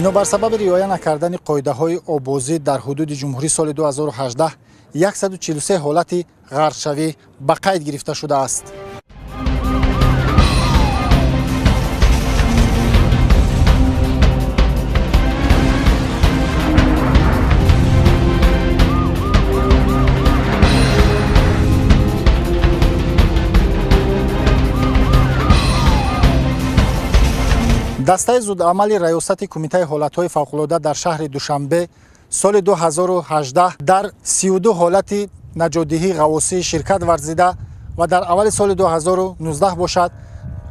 бинобар сабаби риоя накардани қоидаҳои обозӣ дар ҳудуди ҷумҳурӣ соли 2018 143 ҳолати ғарқшавӣ ба қайд гирифта шудааст. дастаи зудамали раёсати кумитаи ҳолатҳои фавқулода дар шаҳри Душанбе соли 2018 дар 32 ҳолати наҷотдиҳии ғавосӣ ширкат варзида ва дар аввали соли 2019 бошад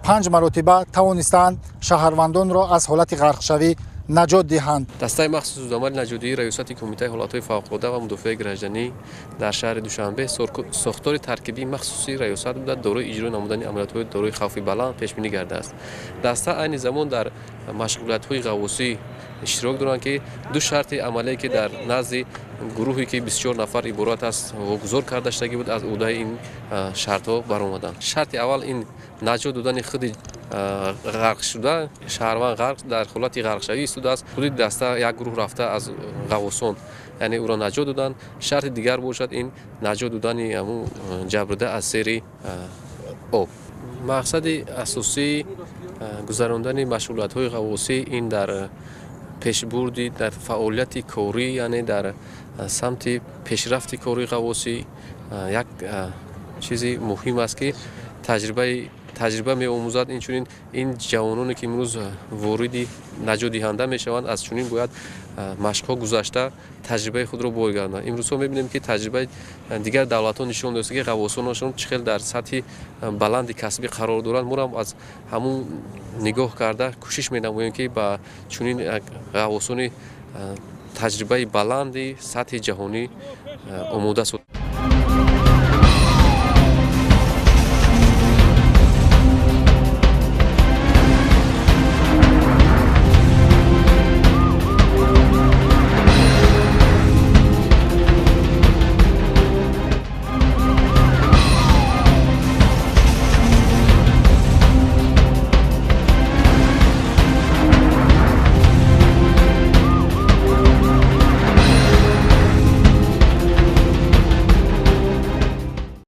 5 маротиба тавонистанд шаҳрвандонро аз ҳолати ғарқшавӣ наҷот диҳанд. дастаи махсуси зудамали наҷотдиҳии раёсати кумитаи ҳолатҳои фавқулода ва мудофиаи гражданӣ дар шаҳри Душанбе сохтори таркибии махсуси раёсат буда дорои иҷро намудани амалиётҳои дорои хавфи баланд пешбинӣ гардааст. даста айни замон дар машғулиятҳои ғавосӣ иштирок доранд ки ду шарти амалие ки дар назди гурӯҳе ки 24 нафар иборат аст вогузор карда шудагӣ буд аз уҳдаи ин шартҳо баромаданд. шарти аввал ин наҷот додани худи ғарқ шуда шаҳрванд ғарқ дар ҳолати ғарқшавӣ истодааст. худи даста як гурӯҳ рафта аз ғавосон яъне ӯро наҷот доданд. шарти дигар бошад ин наҷот додани ҳамун ҷабрда аз зери об. мақсади асосии гузарондани машғулиятҳои ғавосӣ ин дар пешбурди дар фаъолияти корӣ яъне дар самти пешрафти кори ғавосӣ як чизи муҳим аст ки таҷриба меомӯзад. инчунин ин ҷавононе ки имрӯз вориди наҷотдиҳанда мешаванд аз чунин бояд машқҳо гузашта таҷрибаи худро боргардонанд. имрӯзҳо мебинем ки таҷрибаи дигар давлатҳо нишон додааст ки ғавосонашон чӣ хел дар сатҳи баланди касбӣ қарор доранд. морам аз ҳамун нигоҳ карда кӯшиш менамоем ки ба чунин ғавосони таҷрибаи баланди сатҳи ҷаҳонӣ омода сод.